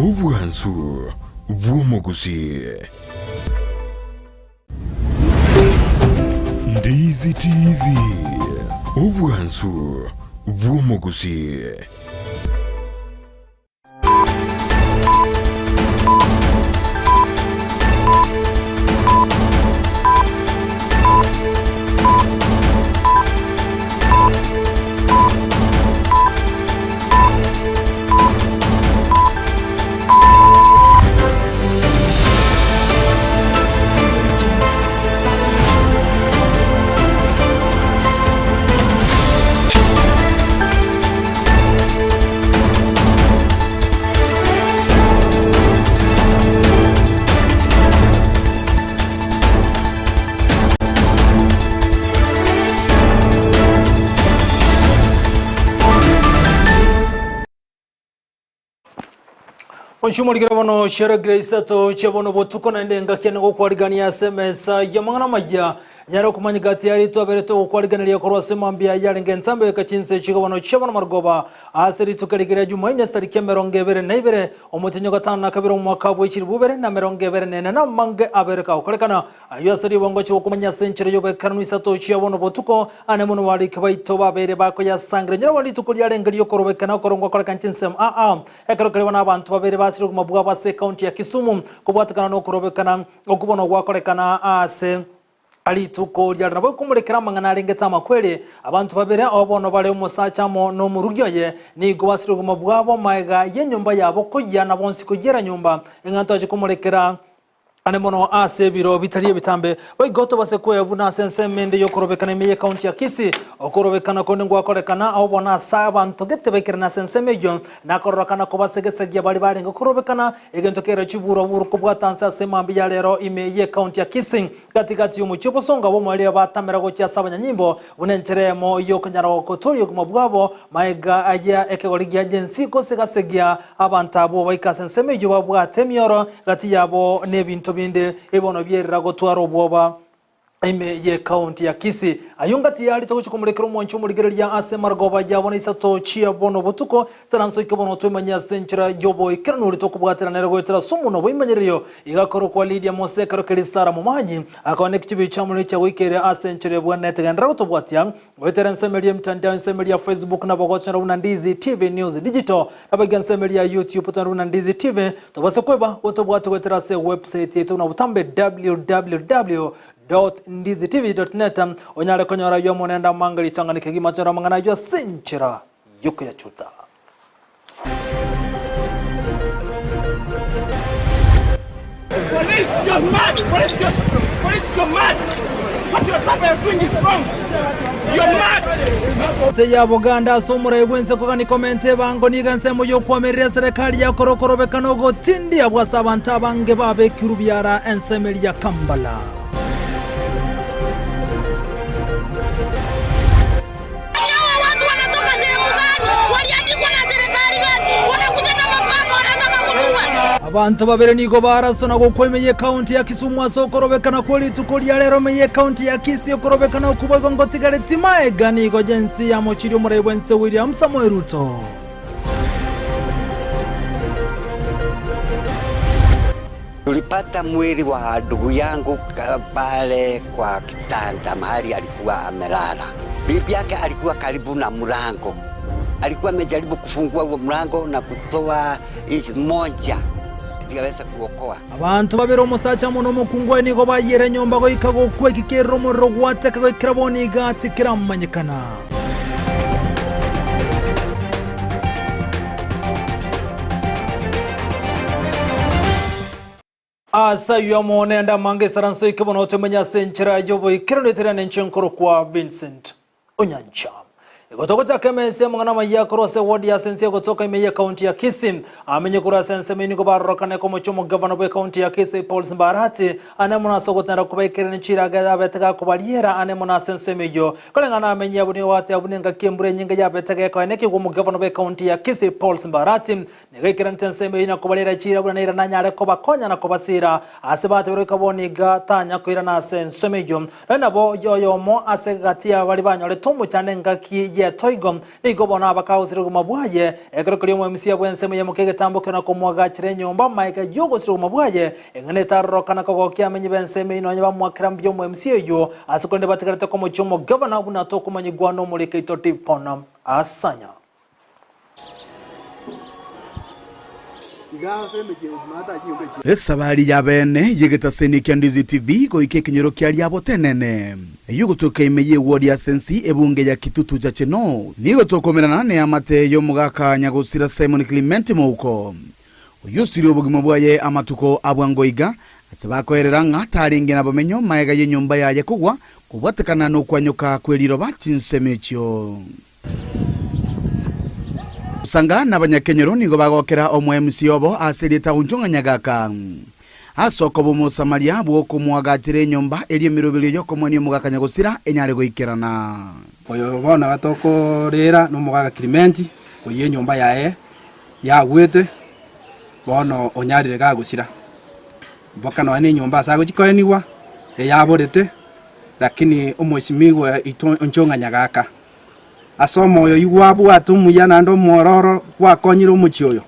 Ubwansu bw'omuguzi. Ndizi TV. Ubwansu bw'omuguzi. Onchumulikira bono share grace to chebono botuko na ndenga kene go kwarigania SMS ya mangana majya nyaro kumanyiga tiari to abereto kwariganira korwa semambia yarenga nsambe kachinse chigabano chebono margoba aseri tukarigira jumaine starike merongevere naibere omutinyo gatana nakabiro mwaka bw'ikiri bubere na merongevere nene na mange abereka ukorekana ayo aseri bongo cyo kumanya senchere yobe kanu isato chebono botuko ane muno wali kabaito babere bako ya sangre nyaro wali tukuri yarenga yo korobekana korongo koreka nsem ekero kare bana abantu babere basiri kumabwa base county ya Kisumu kubwatakana no korobekana okubona gwakorekana ase ali tuko lya nabo kumurekera mangana arengeta amakwere abantu babere abono bale umusacha mo no murugyoye ni gwasiro kumabwabo maiga yenyumba yabo ko yana bonsi ko yera nyumba ingantaje kumurekera anemono ase biro bitariye bitambe bayigoto base ko yabuna sensemende yo korobekana meye county ya Kisi okorobekana ko ngwa korekana aho bona saba ntogete bekirana sensemejo nakorokana ko basegesegiye bari barenga korobekana egento kera chiburo buru ko bwatansa semambi ya lero imeye county ya Kisi katikati y'umuchipo songa bo mwali batamera go cyasabanya nyimbo bunencheremo yo kanyaro ko toriyo kumabwabo maiga ajya ekegorigi agency ko segasegia abantabo bayika sensemejo babwatemyoro gati yabo nebintu binde ebono byerira gotwara obwoba ime ye county ya Kisi ayungati yali to kuchumurekera umoncho muligerya ase margoba yabona isato chia bono botuko taranso ikobono tumanya senchira yobo ikranuri to kubwatira nerego itira sumuno boimanyiriyo igakoro kwa Lydia Mosekero kelisara mu manyi akonnect bichamuli cha wikere asenchire bwana tegandra to bwatya wetera nsemelia mtandao nsemelia Facebook na bogochana unandizi TV News Digital abaga nsemelia YouTube to unandizi TV to basekweba otobwate wetera se website yetu na butambe www.ndizitv.net onyale konyora yo monenda mangali tanganike gimachara mangana yo senchira yuko ya chuta Police, you're mad! Police, you're mad! What you're doing is wrong! You're mad! Seya Buganda somura ebwense ko kani komente bango niga nsemo yo kwamerera serikali ya korokorobekano go tindi abwasabanta bange babe kirubyara ensemeli ya Kambala. Abantu babere nigo barasona go kwemeye county ya Kisumu asokorobekana koli tukoli alero meye county ya Kisi okorobekana kubogo ngotigale timae gani go jensi ya mochiri murebwense William Samoei Ruto. Tulipata mwili wa ndugu yangu pale kwa kitanda mahali alikuwa amelala. Bibi yake alikuwa karibu na mlango. Alikuwa amejaribu kufungua huo mlango na kutoa inchi moja ndiweza kuokoa. Abantu babero musacha muno mukungwa nigo bayere nyomba go ikago kwekikero murro gwateka go ikraboni gati kiramanyikana. Asa yamone nda mange saranso ikabono tumenya senchira yobo ikironetera nenchenkoro kwa Vincent Onyancha. Gotokocha kemese mwana maya cross ward ya sense gotoka imeye county ya Kisi amenye kura sense meni go barokane ko muchomo governor we county ya Kisi Paul Mbarati anemuna sogotera kubekere nchira ga betega ko bariera anemuna sense mejo kolengana amenye abuni wate abunenga kembure nyinga ya betega ko eneke go governor we county ya Kisi Paul Mbarati negekere sense mejo ko bariera chira buna ira nanyare ko bakonya na ko basira asebate bero kaboniga tanya ko ira na sense mejo nabo yoyomo asegatia bali banyole tomu cyane ngaki ye toigom nigo bona abakausire kumabwaye ekero kuri mu MC abwenseme ye mukege tamboke na kumwaga chire nyomba maika yogo sire kumabwaye engene tarokana ko kyamenye benseme inonye bamwakira mbyo mu MC yo asikonde batikarete ko mu chomo governor buna to kumanyigwano muleke itoti ponam asanya Esabari ya bene yegeta kya Ndizi TV go ikekenyero kya lyabo tenene yugutuka imeye ward ya sensi ebunge ya Kitutu ja Cheno nigo tokomerana ne amate yo mugaka nyagusira Simon Clement Mouko uyusiri obugimo bwaye amatuko abwangoiga atsabakoerera ngataringe nabamenyo mayaga ye nyumba yaye kugwa kubwatekana no kwanyoka kweliro batinsemekyo usanga n'abanyakenyero nigo bagokera omu MC obo asereta unjonga nyagaka asoko bomo Samaria bwo kumwagatire nyomba eri emirobiri yo komoni mugaka nyagusira enyare goikerana oyo bona batoko rera no mugaka Clement oye nyomba yae yagwete bono onyarire gagusira boka no ane nyomba sago chikoeniwa yaborete lakini omwesimigwe unjonga nyagaka asomo yo yuwabu atumuya nando mororo kwakonyira umuchioyo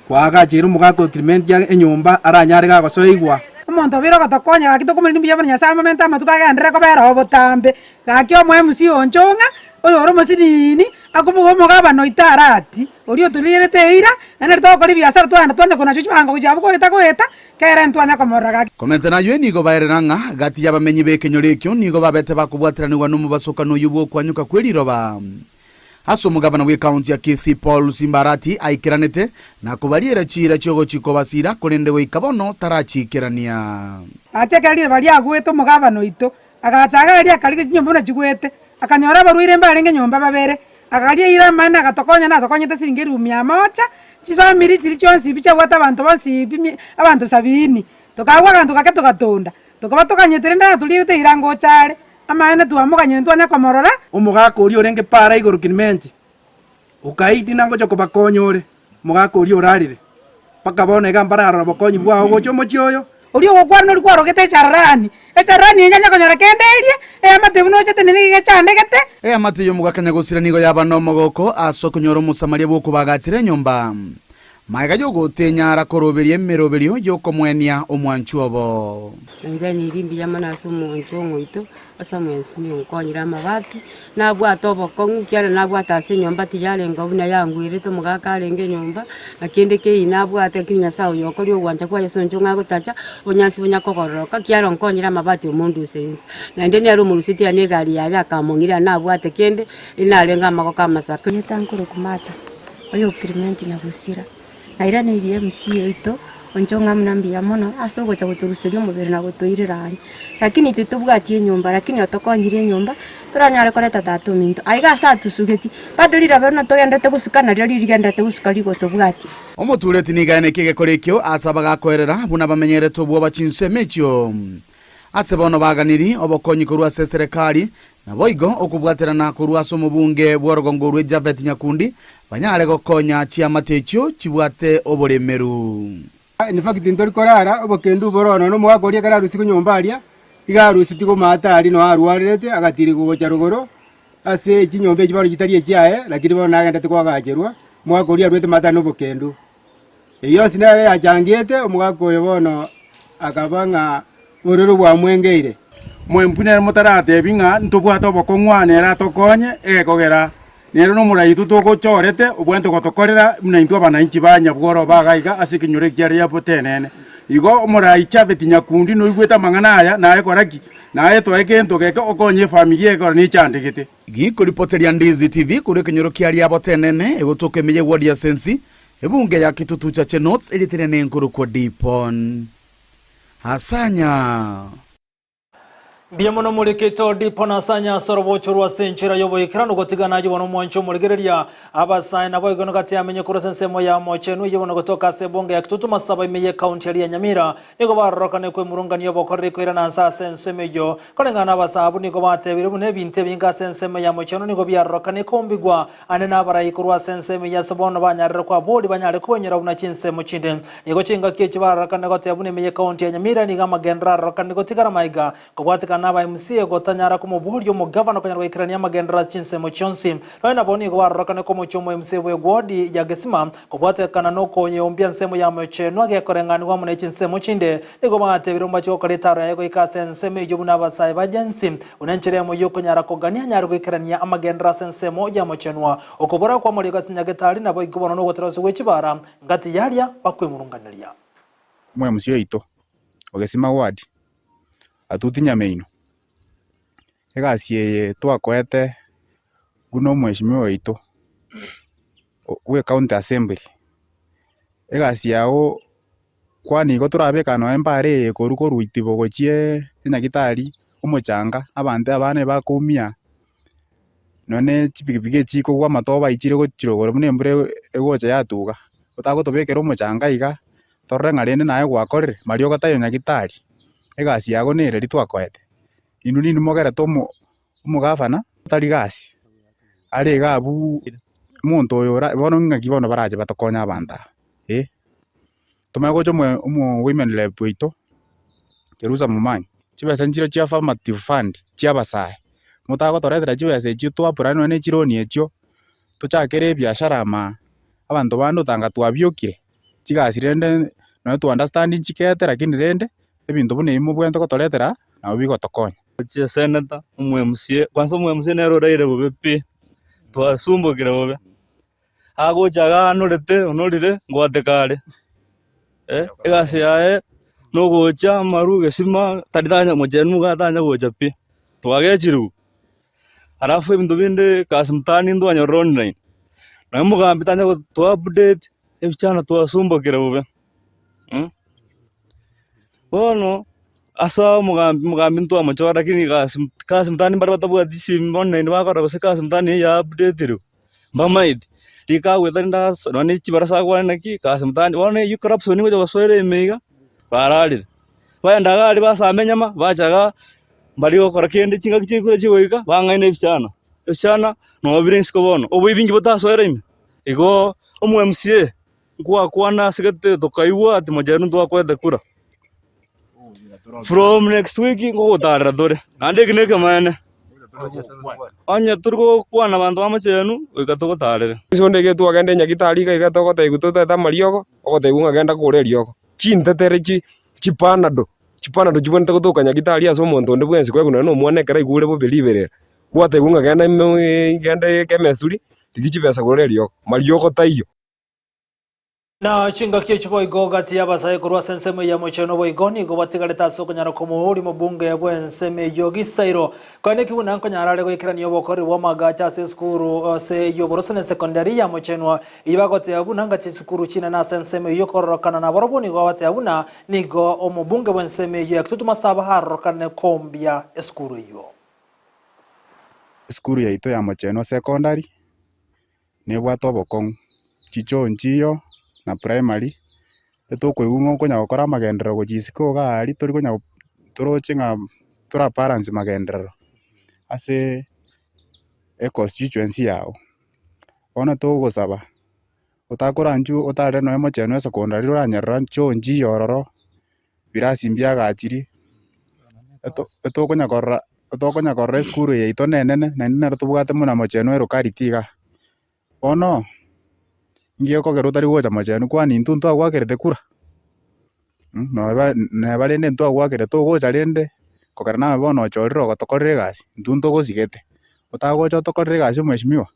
kwagachira mugako Clement ya enyumba aranyare gagosoigwa omonto biro gatokonya gakito kumuri nimbiya banya sama menta matuka gandire ko bera obotambe gakyo mwe MC onchonga oyo oro mosirini akubugo mugabano itarati ori otulirete ira ene to kori biasara twanda twanda kuna chuchu anga kujabu ko eta kere ntwanya komorraga komenta na ywe nigo baeranga gati yabamenyi bekenyorekyo nigo babete bakubwatiranirwa no mubasokano yubo kwanyuka kweliroba haso mugabana we county ya Kisii Paul Simbarati aikiranete na kubaliera chira chogo chikobasira kurendewe ikabono tarachikirania atekerire bali agweto mugabano ito agachaga ali akalire nyomba na chigwete akanyora baruire mbarenge nyomba babere akalia ira mana agatokonya na atokonyete siringeri 100 chifamily chiri chonsi bicha wata abantu bonsi abantu 70 tokagwa kantu kake tokatonda tokabatokanyetere nda tulirete irango chale amana tuamukanye ntwanya komorora umugako uri orenge para igoro Clement ukaidi nango choko bakonyore mugako uri orarire paka bone gambara bakonyi bwa ogocho mochioyo uri ogwano uri kwarogete chararani nyanya konyora kenderie amate buno chete nini gechandegete amate yo mugaka nyagusira nigo yabano mogoko asokonyoro musamaria bwo kubagatire nyomba maiga yogo tenyara koroberie meroberio yoko mwenia omwanchu obo njani rimbi yamana sumu nchongo ito asa mwensi mkonyira mabati na bwa tobo kongu kyara na bwa tase nyomba tijale ngabuna yangu irito mugaka alenge nyomba akende ke inabwa atekinya sawo yokori ogwanja kwa yeso nchonga gutacha onyansi bunya kokoroka kyara nkonyira mabati omundu sense na ndeni ari omurusiti ane gari ya kamongira na bwa atekende inalenga makoka masaka yetankuru kumata oyo Clement nyagusira naira ne MC ito onchonga mnambia mono asogo cha guturusiria mubiri na gutuirirani lakini tutubwatie nyumba lakini otokonyire nyumba turanyare koreta tatu minto aiga sa tusugeti badurira bana togendete gusukana ryo rigendete gusukari gotubwati omutureti nigane kige korekyo asabaga kwerera buna bamenyereto bwo bachinsemekyo asebono baganiri obokonyi kurwa serikali na boigo okubwaterana kurwa somubunge bworogongo rwe Javet Nyakundi banyare gokonya chiamatekyo chibwate oboremeru in fact ntori korara obokendu borono no mwakoria kara rusiko nyombaria igarusi tiko matari no arwarete agatiri kubocha rugoro ase chinyombe chibaro chitari echae lakini bona agenda tikwagacherwa mwakoria rwete matari no bokendu iyo sinare ajangete omwako yobono akabanga bororo bwa mwengeire mwempune mutarate binga ntubwata obokongwane era tokonye egekogera nero no muraitu tugochorete obwento gotokorera muna intwa bananchi banya bworo bagaiga asikinyure kyari ya potenene igo murai Javet Nyakundi no igweta mangana aya nae koraki nae toekento geke okonye familia eko ni chandegete giko ripoteria Ndizi TV kuri kenyoro kyari ya potenene egotoke meye ward ya sensi ebunge ya Kitutu cha Cheno eliterene nkuru kwa Dipon Hasanya Biamono muliketo Dipon Hasanya sorobo churwa senchira yobo ikirano gotigana yobono mwancho muligereria abasai nabo igono kati amenye kurosensemo ya mochenu yobono gotoka sebonge ya Kitutu masaba imeye county ya Nyamira niko barokane kwe murungani yobo koriko irana nsa sensemeyo kolengana abasabu niko batebire bune binte binga senseme ya mochenu niko byarokane kombigwa ane nabarayi kurwa senseme ya sabono banyarira kwa bodi banyare kubonyera una chinsemo chinde niko chinga kiye chibarakane gote bune imeye county ya Nyamira niga magendra rokane gotigara maiga kobwatika naba MCA gotanyara kumubuhulyo mu governor kanyarwa ikirania magendera chinsemo chonsi no na boni gwarokane ko muchomo MCA we gwodi ya gesima kubwatekana no konyombya nsemo ya mocheno agekorengani wa mune chinsemo chinde nigo bagate birumba cyo koletaro yego ikasenseme ijobu n'abasaye bagensi unenchere mu yuko nyara kogania nyara gwikirania amagendera sensemo ya mochenwa okobora kwa muri gasinyagetari nabo igubona no gotero sugwe kibara ngati yaria bakwemurunganiria mwe MCA ito ogesima wadi atutinya meino egasiye twakwete guno mweshimiwa ito we county assembly egasiao kwani go turabeka no empare koruko ruitibo gochie nyagitari umuchanga abante abane bakumia none chipigipige chiko kwa matoba ichire gochirogoro mune mbure egocha yatuga utagotobekera umuchanga iga torrenga rende naye gwakorere mario gatayo nyagitari egasi yago nere ritwakwete inuni nimogera tomo umugafana tari gasi ari gabu muntu oyora bono ngaki bono baraje batokonya abanda tumagocho women lab ito keruza mumanyi chibesa njiro chia affirmative fund chia basaye mutago toretera chibesa chitu apurano ne chironi echo tuchakere biashara ma abantu bando tanga twabyokire chigasirende no to understand chikete lakini rende ebintu bune imu bwento ko toretera na ubigo tokonya chia senator MCA kwanza MCA nero raire bobepi twasumbukire bobe ago jaga norete onorire ngwatekare egasi yae no gocha maru gesima taditanya mojenu gatanya gocha pi twagechiru arafu ibintu binde kasimtani ndo anyo online na mugambi tanya to update ebichana twasumbukire bobe bono asa mugambi ndo amachora lakini kasimtani bari batabwa disim online bakora gose kasimtani ya update ru mbamaidi tika wetanda nani chibarasa kwa naki kasimtani one you corruption ngo joswere meiga barali bayanda gali basamenyama bachaga bali gukora kende chinga kichikure chigoika bangaine bichana no evidence ko bono obibingi botaswere ime igo omu MCA kwana sigete tokaiwa ati majanu twakwete kura from next week ngo tarra dore ande kineke mane anya turgo kwana bantu bamachenu ikatoko tarere isonde getu agende nyagitari ga igatoko taigututa tamarioko ogotegunga genda kurerioko kintetere chipanado chibonete gutuka nyagitari aso muntu ndi bwensi kweguna no mwanekera igure bo believere gwategunga genda kemesuri tigichibesa kurerioko marioko taiyo na chinga kicho boigo gati yabasaye kurwa sensemo ya mocheno boigoni go batigareta soko nyara ko muri mu bunge ya bwenseme yogi sairo kane kibuna nko nyarare go ikirani yobokori wo magacha se skuru se yoborosene secondary ya mocheno ibagote abuna ngati skuru china na senseme yokorokana na boroboni go bate abuna nigo omubunge bwenseme yo yakutuma saba harokane kombia skuru yo skuru ya ito ya mocheno secondary ne bwato bokong chicho nchiyo na primary etukwigung'o konya gukora magenderero gochisiko gari turi konya turochinga tura balance magenderero ase constituency yao ona tugusaba utakora nju utare no mocheno secondary uranyerera nchonji yororo birasi mbyagachiri etukonya korra skuru ya ito nenene nene tubwate muna mocheno erukaritiga ono ngiyoko gerutari gocha mochenu kwani ntuntu agwakerete kura no barende ntu agwakere to gocha rende kokera na bono choriro gotokorere gasi ntuntu gosigete utagocha tokorere gasi mweshimiwa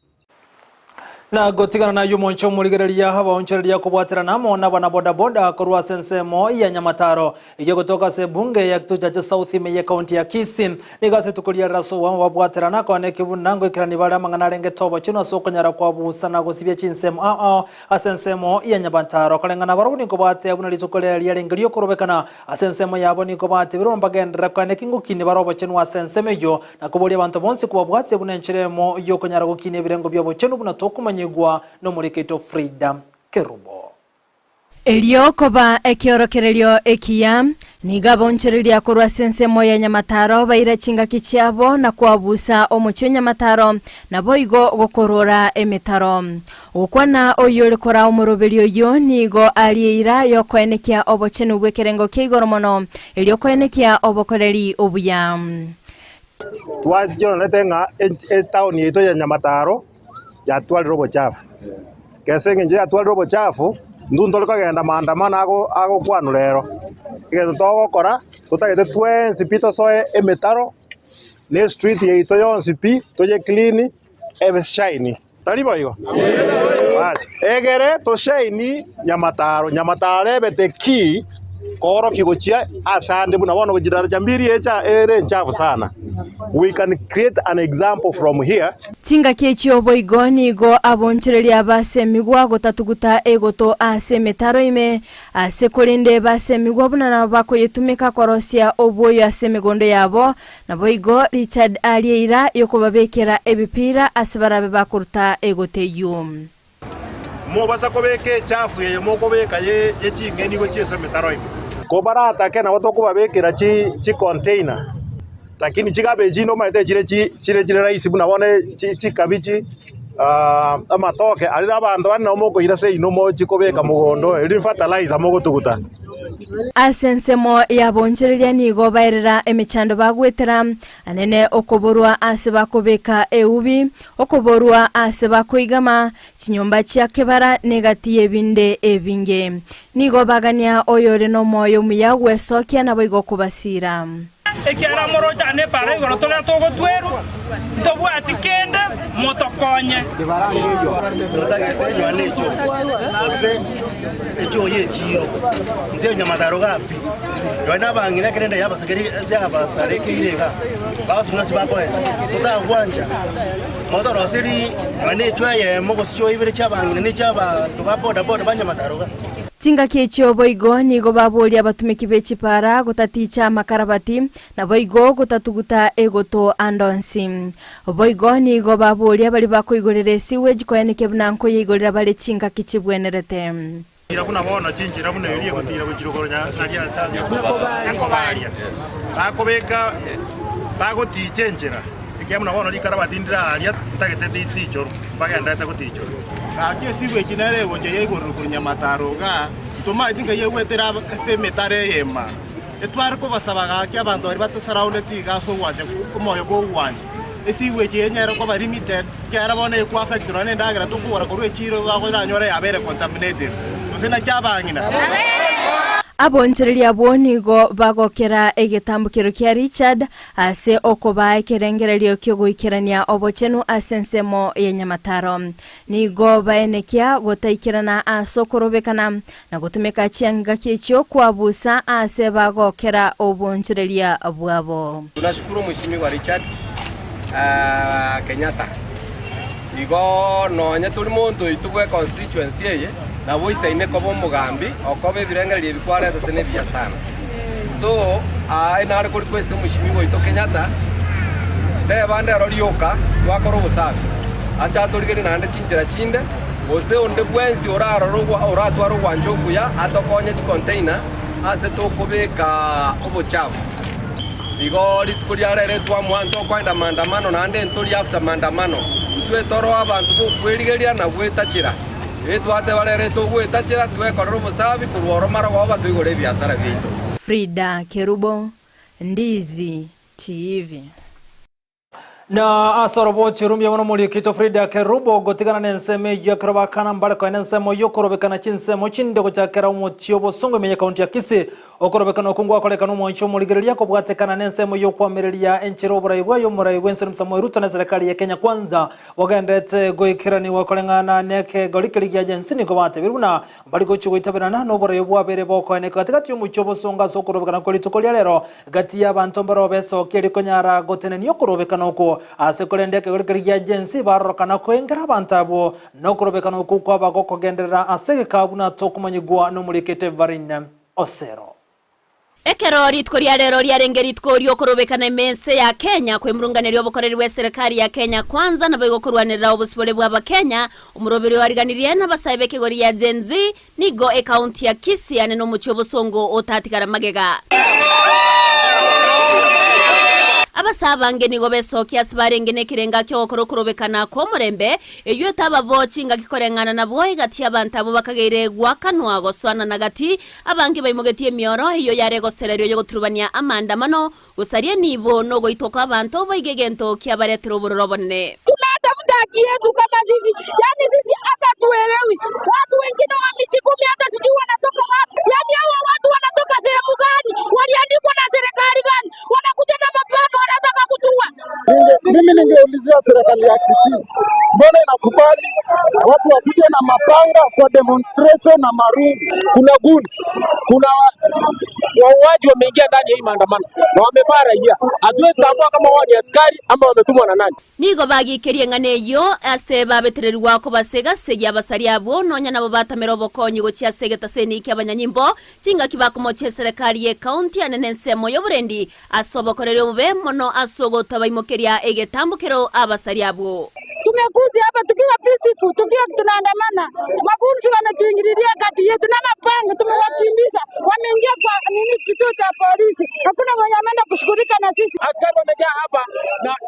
na gotigana na yumoncho murigereria haba onchereria kubwatira namo na bana boda boda korwa sensemo ya Nyamataro ije kutoka se bunge ya kituja cha South Meye county ya Kisii nigase tukulia raso wa babwatira na kone kibunango ikirani bara mangana renge tobo chino soko nyara kwa busana gosibya chinsemo asensemo ya Nyamataro kalengana barabuni kubate abuna litukolera lyengelio korobekana asensemo yabo ni kubate biromba gendera kone kingukini barobo chino asensemo yo na kubuli abantu bonse kubabwatse bunencheremo yo konyara gukine birengo byo bocheno buna tokuma nyegwa no mureketo Freedom Kerubo Eliokoba ekiorokererio ekia Niga bonchereria korwa sense moya Nyamataro baira chinga kichiabo na kwabusa omucho Nyamataro na boigo gokorora emetaro. Ukwana oyole kora omuroberi oyo nigo aliira yokoenekia obochenu bwekerengo keigoromono eliokoenekia obokoreri obuya. Twajonete nga town yetu ya Nyamataro ya twali robo chafu. Kese nje ya twali robo chafu ndundole kagenda maandamano ago kwanu rero. Kige togokora tutagete twensi pito soe emetaro ne street yetu yonsi pi toje clean ebe shiny. Taribo igo. Egere to shiny Nyamataro ebete ki koro kigochia asande buna bono kujidara jambiri echa ere nchafu sana. We can create an example from here. Tinga kechi oboigo nigo abonchereria basemigwa gotatuguta egoto asemetaro ime asekolende basemigwa bunana bako yetumika korosia oboyo asemigondo yabo na boigo Richard Alieira yokobabekera ebipira asibarabe bakurta egoteyo. Mo basa kobeke chafu ye mokobeka ye chingeni go chiesa metaro ime. Kobarata kena wotokubabekera chi container. Lakini chikabe jino maite chire raisi buna bone chikabichi amatoke ali abantu bana omoko irase inomo chikobeka mugondo eri fertilizer mogo tuguta asensemo yabonchereria nigo bairira emechando bagwetera anene okoborwa asiba kobeka eubi okoborwa asiba koigama chinyomba chiakebara negati ebinde ebinge nigo bagania oyore no moyo muyagwe sokia na boigo kubasira Ekiara moro jane para igoro tole togo tweru tobu atikende motokonye tutagete nyane cho ase echo ye chiro nde Nyamataro gapi yona bangina kerenda yabasageri yabasare kirega basunga sibakoe tutagwanja motoro siri nyane cho ye mogo sicho ibere chabangina ni chaba tubaboda Nyamataro ga Tinga kechi oboigo nigo babolia batumiki bechipara gotaticha makarabati na boigo gotatuguta egoto andonsi. Oboigo nigo babolia bali bakoigorere sewage koyanike bunanko yigorera bale chinga kechi bwenerete. Irakuna bona chinjira bune eliye gotira kuchirogoro nyaria sanje yakobalia. Bakobeka bagoti chenjera. Ikiamuna bona likarabati ndira alia tagete ticho bagenda tagoticho. Ake siwe kinare wonje yegoro ku Nyamataro ga tuma itinga yewetera se metare yema etware ko basabaga kya bantu bari batusaraune tiga so wanje kumoyo go wanje esiwe nyero ko bari limited kya rabone ku affect rone ndagira tukura ko rwechiro go ranyore yabere contaminated usina cyabangina Abonchereria bonigo bagokera egetambukiro kia Richard ase okobae kerengererio kyogoikerania obochenu asensemo ya Nyamataro nigo baenekia gotaikirana asokorobekana na gutumeka chianga kicho kwabusa ase bagokera obonchereria bwabo. Tunashukuru mheshimiwa Richard Kenyatta igo nonya tuli muntu itugwe constituency ye na voice ine kobo mugambi okobe birengereria bikware tatene bya sana so ina ari kuri kwese mheshimiwa ito Kenyatta be bande arorioka wakoro busafi acha turigeri nande chinjira chinde ose onde bwensi oratwaro gwanjo kuya atokonye chi container ase tokobeka obuchafu igo litukuria rere twa mwanto kwenda maandamano nande nturi after maandamano twe toro abantu bokwerigeria na gwetachira etwate barere tugwetachira twekorera obusafi kurworo marago batwigore biasara bitu. Frida Kerubo, Ndizi TV. Na asorobo chirumya mono muri kito Frida Kerubo gotigana nenseme yakrabakana mbarako nensemo yokorobekana chinsemo chindego chakera umotiobo songo menye kaunti ya Kisii okorobekana okungwa kolekana umoncho muligereria ko bwatekana nensemo yokwamereria enchero buraibwa yo muraibwa ensoro msamo Ruto na serikali ya Kenya Kwanza wagendete goikirani wakolengana neke golikirigia jensini ko bate biruna bariko chugoitabirana no buraibwa bere boko ne katikati umuchobo songa sokorobekana ko litukolia lero gati ya bantu mbaro beso kiriko nyara goteneni yokorobekana uko asekolende ke golikirigia jensi barokana ko engera bantabo no korobekana uko kwa bagoko genderera asege kabuna tokumanyigwa no mulikete varina Osero. Ekero ritko ria rero riarenge ritko riokorobekana imense ya Kenya kwe murunganiro obukoreri we serikali ya Kenya kwanza na begokorwanira obusibole bwa Kenya umurobero wariganirie n'abasabe kigori ya Gen Z nigo e county ya Kisii ane no mucyo busongo otatikara magega abasabange nigo besokia sibarenge nekirenga kyo korokorobekana ko murembe eyo tabavochinga kikorengana na boy gati abantu abo bakagere gwakanwa goswana nagati abange bayimugetie mioro iyo yare gosererio yo guturubania amandamano gusarie nibo no goitoka abantu bayigegento kiabaretero burorobone tunatafuta haki yetu kama sisi yani sisi hata tuelewi watu wengine wa michi 10 hata sijui wanatoka wapi yani hao watu wanatoka sehemu gani waliandikwa na serikali gani wanakuja na mapato wanataka kutua. Mimi ningeulizia serikali ya Kisii mbona inakubali watu wakuje na mapanga kwa demonstration na marungu. Kuna goods, kuna wauaji wameingia ndani ya hii maandamano na wamevaa raia. Hatuwezi tambua kama wao ni askari ama wametumwa na nani. Nigo bagikerie ngane yo ase babetereri wako basega segi abasari abo nonya nabo batamero bokonyi go cia segeta seni kyabanyanyimbo cinga kibakomoche serikali ye county anenensemo yo burendi asobokorere ube mono asogo tabaimokeria egetambukero abasari abo. Tumekuja hapa tukiwa peaceful, tukiwa tunaandamana. Mapolisi wametuingililia kati yetu na mapanga, tumewakimbisha. Wameingia kwa kituo cha polisi. Hakuna mwenye ameenda kushughulika na sisi. Askari wamejaa hapa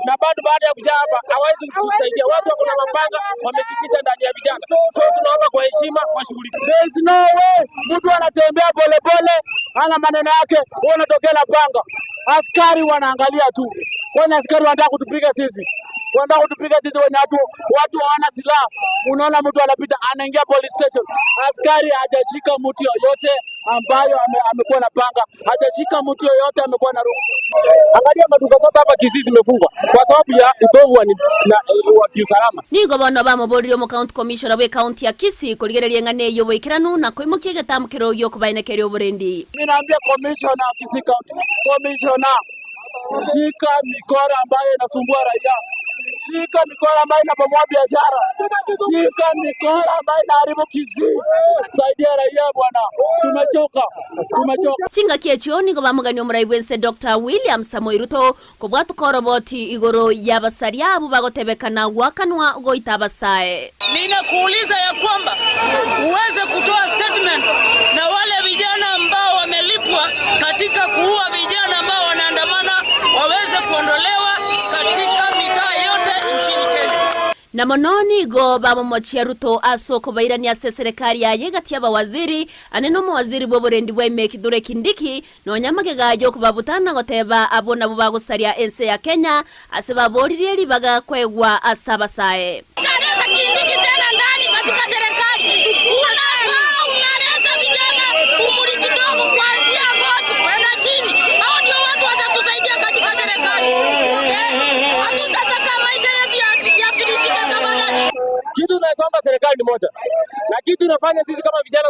na bado baada ya kujaa hapa hawezi kutusaidia. Watu wako na mapanga wamejificha ndani ya vijana. So tunaomba kwa heshima washughulike. There is no way mtu anatembea polepole ana maneno yake unatokea na panga. Askari wanaangalia tu. Kwani askari wanataka kutupiga sisi. Wanataka kutupiga sisi wenye watu hawana silaha. Unaona mtu anapita anaingia police station. Askari hajashika mtu yoyote ambayo amekuwa na panga. Hajashika mtu yoyote amekuwa na rungu. Angalia maduka zote hapa Kisii zimefungwa kwa sababu ya utovu wa kiusalama. Nigo bono bamobori mu county commissioner we county ya Kisii kuligereria ngane yo boikiranu na kwimukia getamukiro yo kubainekera oburendi. Mimi naambia commissioner wa Kisii county, commissioner shika mikora ambayo inasumbua raia. Shika mikora ambayo inabomoa biashara. Shika mikora ambayo inaharibu Kisii. Saidia raia bwana. Tumechoka. Chinga kiechoni go bamugani omuraibwense Dr. William Samoei Ruto kobwatu koroboti igoro yabasaria abo bagotebekana gwakanwa goita abasae. Ninakuuliza ya kwamba uweze kutoa statement na wale vijana ambao wamelipwa katika kuua vijana ambao wanaandamana waweze kuondolewa katika mitaa yote nchini Kenya. Na mononi go bamomochia Ruto asoko bairani ase serikali ya yegati abawaziri aneno mawaziri boborendi bweme Kithure Kindiki no nyamagega yo kubabutana goteba abona bubagusaria ense ya Kenya ase baboririe libaga kwegwa asabasae. Kaleta Kindiki tena ndani katika serikali. Unaleta vijana umri kidogo kuanzia vote kwenda chini. Hao ndio watu watatusaidia katika serikali. Hatutataka maisha yetu yafilisike kama nani. Kitu tunasomba serikali ni moja. Na kitu tunafanya sisi kama vijana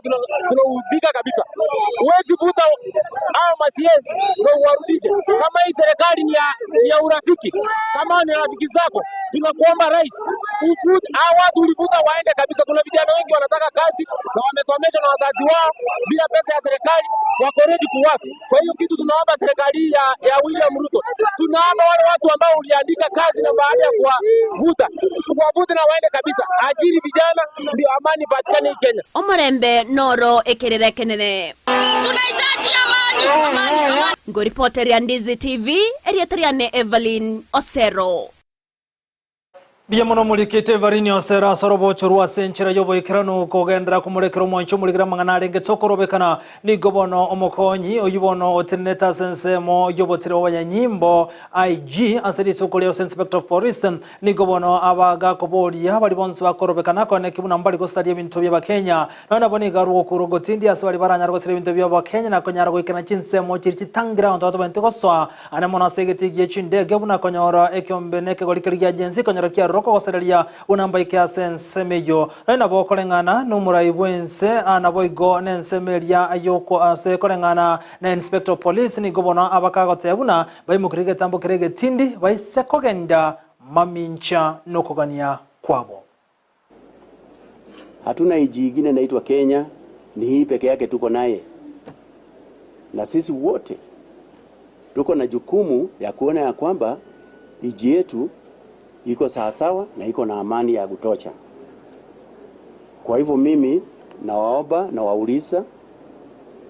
tunaudhika kabisa. Uwezi vuta au MCS ndio uwarudishe. Kama hii serikali ni ya urafiki, kama ni rafiki zako, tunakuomba rais, hao watu ulivuta waende kabisa. Kuna vijana wengi wanataka kazi na wamesomeshwa na wazazi wao bila pesa ya serikali, wako ready kuwork. Kwa hiyo kitu tunaomba serikali ya William Ruto, tunaomba wale watu ambao uliandika kazi na baada ya kuwavuta na waende kabisa. Ajiri vijana ndio amani patikane Kenya. Omorembe noro ekerere kenene. Tunahitaji amani. Ngo reporter ya Ndizi TV eriatariane Evelyn Osero. Biyamono mulikite varini osera sorobo churwa senchira yobo ikirano kogendera kumurekero mwancho muligira mangana renge tokorobekana ni gobono omokonyi oyibono oteneta sensemo yobotire obanyanyimbo IG aseri sokoleo inspector of police ni gobono abaga koboria bali bonse bakorobekana kone kibuna mbali gosaria bintu bya Kenya nona boni garuo kurogotindi asbali baranya rogosire bintu bya Kenya na konyara goikana chinsemo chirichitangira onto bantu goswa anamona segeti giechinde gebuna konyora ekyombeneke golikiriya agency konyara kia roko gosereria unamba ikia sensemeyo na bokorengana numurai bwense anaboigo nensemeria ayoko ase korengana na inspector police ni gobona abakagotebuna baimukirige tambo kirege tindi baise kogenda mamincha nokogania kwabo. Hatuna iji ingine inaitwa Kenya, ni hii peke yake tuko naye. na sisi wote tuko na jukumu ya kuona ya kwamba nchi yetu iko sawasawa na iko na amani ya kutosha. Kwa hivyo mimi nawaomba na wauliza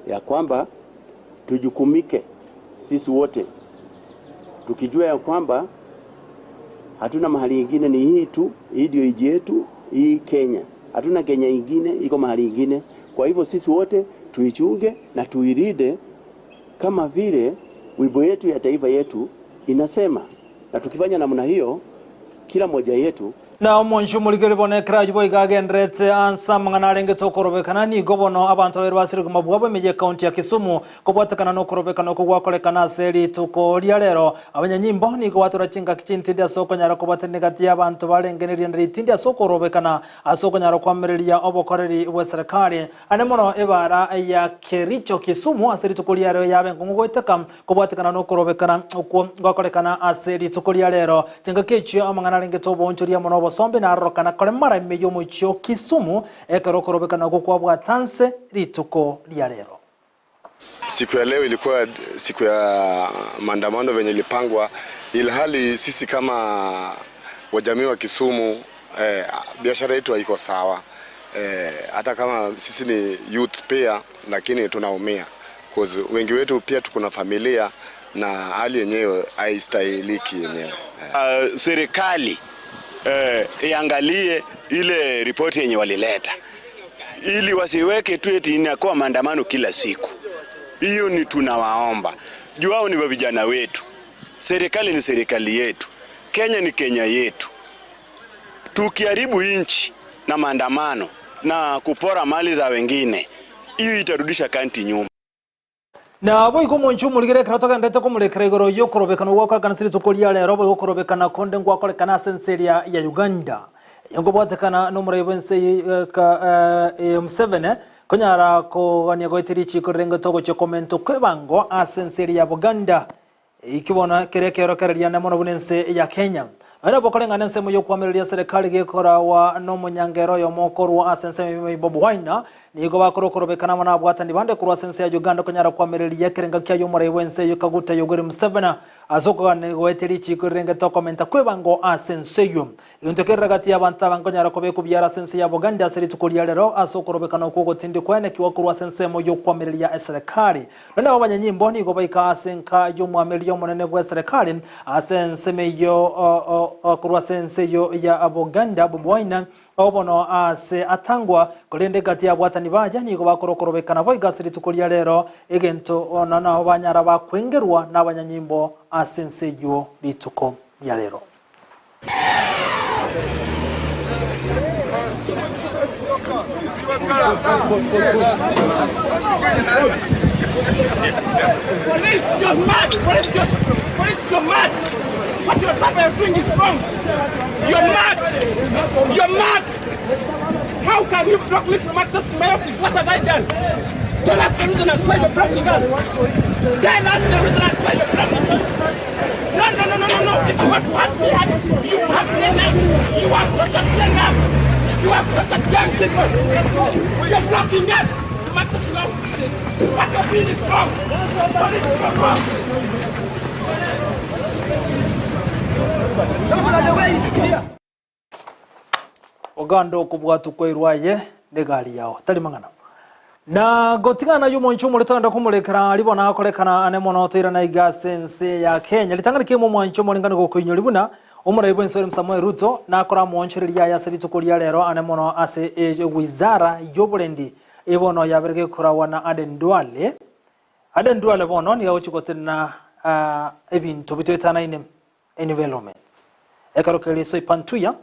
ya kwamba tujukumike sisi wote, tukijua ya kwamba hatuna mahali ingine, ni hii tu, hii ndio nchi yetu, hii Kenya. Hatuna Kenya ingine, iko mahali ingine. Kwa hivyo sisi wote tuichunge na tuiride kama vile wimbo yetu ya taifa yetu inasema, na tukifanya namna hiyo kila moja yetu na monju muligere bonekra jibo igagendrete ansa mangana renge tokorobekana ni gobono abantu bari basiri kumabwa bemeje county ya Kisumu kobwatakana no korobekana ko gwakolekana seri tuko ria rero abanyanyimbo ni go watura chinga kichintindia soko nyara kobatene gati y'abantu barengeneria nditindia soko korobekana asoko nyara kwamereria obokoreri bwa serikali anemono ebara ya Kericho Kisumu aseri tuko ria rero yabe ngugweteka kobwatakana no korobekana uko gwakolekana aseri tuko ria rero chinga kichi amangana renge tobonchoria mono sombe na rokana kore mara meyo mucho Kisumu ekerokorobekana kwa bwatanse rituko lya lero. Siku ya leo ilikuwa siku ya maandamano venye ilipangwa, ilhali sisi kama wajamii wa Kisumu biashara yetu haiko sawa. Hata kama sisi ni youth pia, lakini tunaumia cause wengi wetu pia tuko na familia na hali yenyewe haistahiliki yenyewe. Serikali iangalie ile ripoti yenye walileta ili wasiweke tu eti inakuwa maandamano kila siku. Hiyo ni tunawaomba. Juu hao ni vijana wetu. Serikali ni serikali yetu. Kenya ni Kenya yetu. Tukiharibu nchi na maandamano na kupora mali za wengine, hiyo itarudisha kanti nyuma. Na boy ko monchu muligere kratoka ndete ko mulekere igoro yo korobekana gwakora kana siri tukolia lero boy korobekana konde gwakora kana senseria ya Uganda yango bwatekana no murebense ka M7 konyara ko anya goitiri chiko rengo togo che komento kwebango a senseria ya Buganda ikibona kerekero kararia na mono bunense ya Kenya ara bokorenga nense mo yo kwamereria serikali gekora wa no munyangero yo mokoro a sense Bobi Wine nigo bakorokorobekana mana bwatandi bande kurwa sense ya Uganda konyara kwamereria kerenga kya yo murebense yo kaguta yogere M7 azoko ne goeteri chiko renga to komenta kwebango a sense yo yontekera gati y'abantu abangonyara kobeku byara sense ya Buganda seri tukolia lero asokorobekana ko gotindi kwene kiwa kurwa sense mo yo kwamereria serikali none abanyanyimbo nigo baika asenka yo mwamereria monene bwa serikali asense meyo kurwa sense yo ya Buganda Bobi Wine obono ase atangwa kolende gati ya bwatani baja nigo bakorokorobekana boiga siri tukolia lero egento onana banyara bakwengerwa n'abanyanyimbo asense yo bituko ya lero. Police, you're mad! Police, you're mad! What your papa is doing is wrong! You're mad! You're mad! How can you block me from accessing my office? What have I done? Tell us the reason as why you're blocking us! Tell us the reason as why you're blocking us! No! If you want to hurt me, you have enough! You have tortured enough! You have tortured young people! You're blocking us! What you're doing is wrong! What is wrong? Ogando kubwatu kwerwaye negari yao tali mangana na gotingana yumo nchumu litanda kumulekera libona akolekana anemono tira na igasense ya Kenya litangana kimo mwancho molingana gokuinyo libuna umuraibu nsori Samuel Ruto na akora mwonchereria ya seri tukolia lero anemono ase wizara yobulendi ibono yaberege kurawa na Aden Duale bono ni gauchikotena ebintu bitwetana ine environment ekarokeli so ipantuya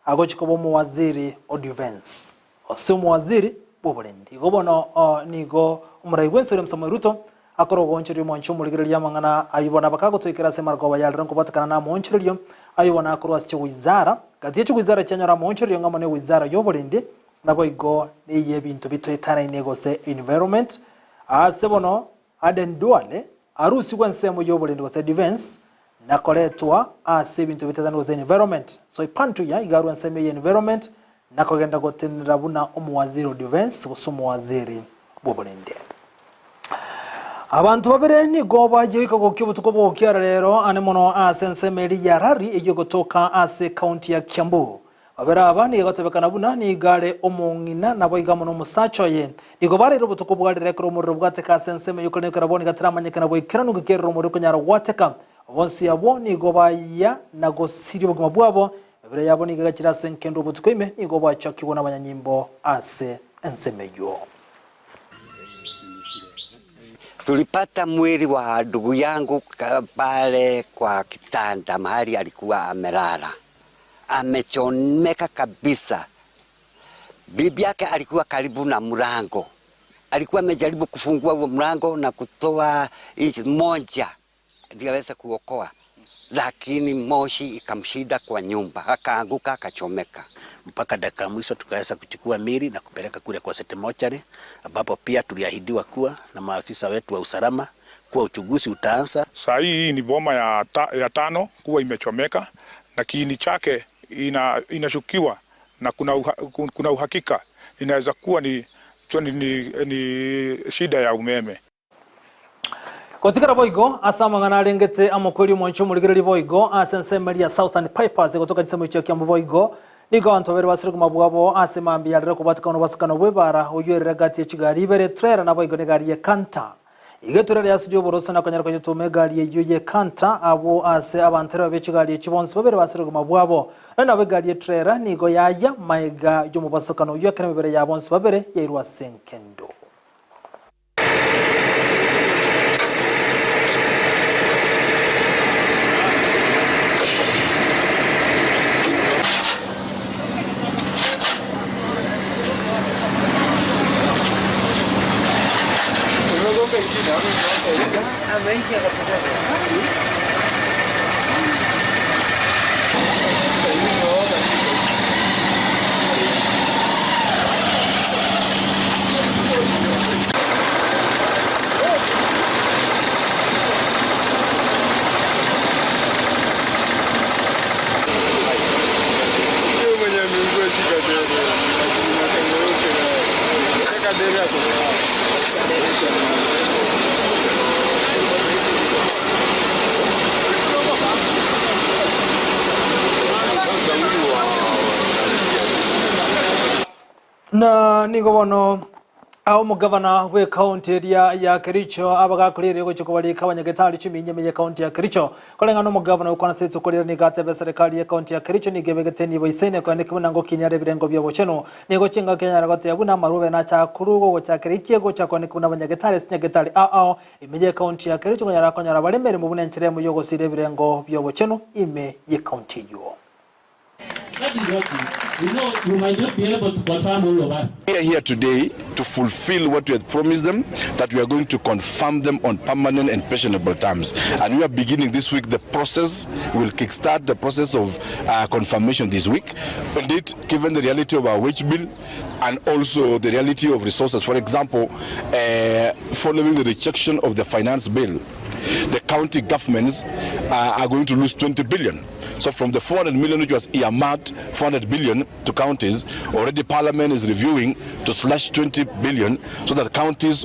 agochikobo mu waziri odivens osumu waziri bobulendi gobono nigo umuraibu nsori Samuel Ruto akoro goncherio mwancho muligereria mangana ayibona bakagotoikera semarko bayalran kubatakana na mwoncherio ayibona akoro asche wizara gatiye wizara cyanyara mwoncherio ngamone wizara yobulendi nabo igo niye bintu bitwetana inegose environment asebono Aden Duale arusi kwansemo yobulendi gose defense nakoletwa ase bintu bitazana gose environment so ipantu ya igaru nseme environment nakogenda gotenera buna omuwaziri defense gusumu waziri bobulendi Abantu babere ni goba yika gokibutuko bokiara rero ane mono asense meri yarari iyo gotoka ase county ya Kiambu. Babera abani gatebekana buna ni gare omongina nabo igamo no musacho ye. Nigo bare robutuko bwari rekro mu rubwate ka sense me yukone karaboni gatramanye nabo ikiranu gikero mu rukunyara wateka. Bonsi yabo ni goba ya nago siri buguma bwabo. Babere yabo ni gakira senkendo butuko ime ni goba chakibona abanyanyimbo ase ensemeyo. Tulipata mwili wa ndugu yangu pale kwa kitanda mahali alikuwa amelala. Amechomeka kabisa. Bibi yake alikuwa karibu na mlango. Alikuwa amejaribu kufungua huo mlango na kutoa inchi moja ndio aweze kuokoa. Lakini moshi ikamshida kwa nyumba, akaanguka akachomeka. Mpaka dakika mwisho tukaweza kuchukua mili na kupeleka kule kwa City Mortuary, ambapo pia tuliahidiwa kuwa na maafisa wetu wa usalama kuwa uchunguzi utaanza. Saa hii ni boma ya tano kuwa imechomeka na kiini chake inashukiwa na kuna uhakika inaweza kuwa ni shida ya umeme. Kotikara boigo asama ngana rengete amokweli moncho muligiriri boigo asense Maria Southern Pipers gotoka gisemo cyo kyambo boigo nigo antobere basire kumabwabo asemambi yarere kubatikano basikano bwebara oyerera gati ya Kigali bere trailer na boigo ne gari ye Kanta igeturere ya studio borosa na kanyarako yutume gari ye Kanta abo ase abantere be Kigali ye Kibonsi babere basire kumabwabo na be gari ye trailer nigo yaya maiga yo mubasakano yo kene bere ya Bonsi babere yerwa senkendo. Na nigo bono au mugavana we county ya Kericho abagakurire go chikobali kabanyagetari 10 ya county ya Kericho kolenga no mugavana ukwana setso kolera ni gatebe serikali ya county ya Kericho ni gebegeteni boisene kwa ndi kubona ngo kinyare birengo byo bocheno nigo chinga Kenya ragote yabuna marube na cha kurugo go cha Kericho go cha kone kuna banyagetari sinyagetari imeje county ya Kericho nyara konyara balemere mu bunenchire mu yogo sire birengo byo bocheno ime ye county yo. That is what you know, you might not be able to confirm all of us. We are here today to fulfill what we had promised them, that we are going to confirm them on permanent and pensionable terms. And we are beginning this week the process. We will kickstart the process of confirmation this week. Indeed, given the reality of our wage bill and also the reality of resources. For example, following the rejection of the finance bill, the county governments are going to lose 20 billion. So from the 400 million which was earmarked, 400 billion to counties, already Parliament is reviewing to slash 20 billion so that counties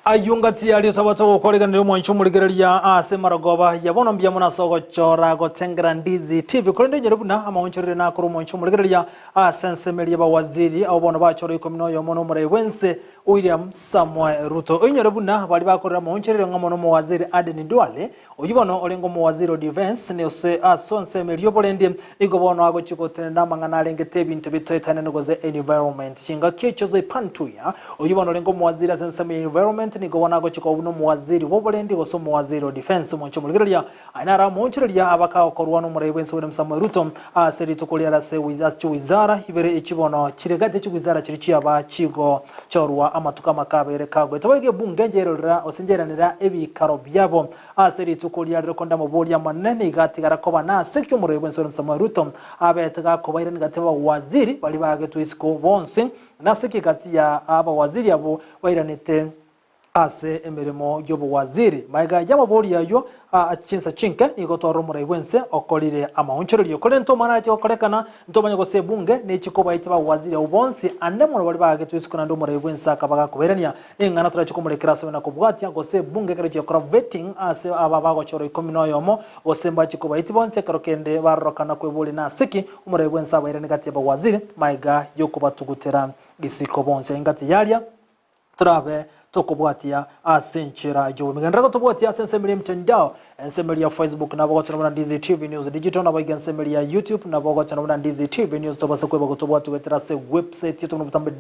ayungati ali tabato okoliganira mwanchu muligereria ase maragoba yabono mbya muna sogo chora gotengera ndizi TV kolende nyerubuna amawonchorere na kuru mwanchu muligereria asensemeli ba waziri abono bachoro ikomino yo mono mure wense William Samuel Ruto onyerebuna bali bakorera mwanchorere ngamono mu waziri Aden Duale oyibono olengo mu waziri defense ne ose asonsemeli yobolende igobono ago chikotenda mangana lengete bintu bitoyetane ngoze environment chinga kechozo ipantuya oyibono olengo mu waziri asensemeli environment nigo wanago chikobuno mu waziri wobolendi goso mu waziri defense mwanchu muligereria ainara mwanchorere abaka okorwa no mure wense William Samuel Ruto aseri tukolera se wizara ibere ikibono kiregate cy'wizara kiri aba kigo chorwa amatuka makabere kagwe tawege bunge ngerera osengeranira ebikaro byabo aseri tukolera rekonda mu bolya manene igati garakoba na sekyo mure wense William Samuel Ruto abetega kobaira ngateba waziri bali bage tuisiko bonse na seki kati ya aba waziri abo bairanite ase emirimo y'obuwaziri maiga y'amabori yayo achinsa chinke nigo twarumura ibwense okorire amaonchererio kore ntomana ati okorekana ntomanya gose bunge ne chikoba iti bawaziri ubonsi anemwe bali bagetwisikana ndumura ibwense akabaga kuberania ingana turachikomurekera so na kubwatia gose bunge kare chikora vetting ase ababago choro 10 yomo osemba chikoba iti bonse karokende barokana kwebuli na siki umura ibwense abairene gati bawaziri maiga yokubatugutera gisiko bonse ingati yalia turabe tokobwatia asenchera jo migandra tobwatia asensemeli mtandao ensemeli ya Facebook na bogo tuna DZTV News digital na bogo ensemeli ya YouTube na bogo tuna DZTV News tobase kweba kutobwatu weterase website yetu mutambe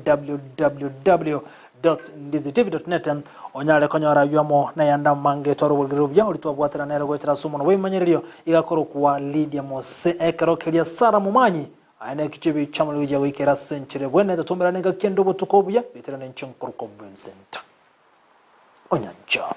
www.dzdtv.net onyale konyora yamo na yanda mange toro bulgrubya ulitwabwatira nero gwetera sumo no wemanyererio igakoro kwa Lydia Mose ekerokelia Sara Mumanyi aina kichibi chamulija wikera senchere bwene tutumira nenga kendo botukobuya biterane nchinkuru ko Vincent Onyancha.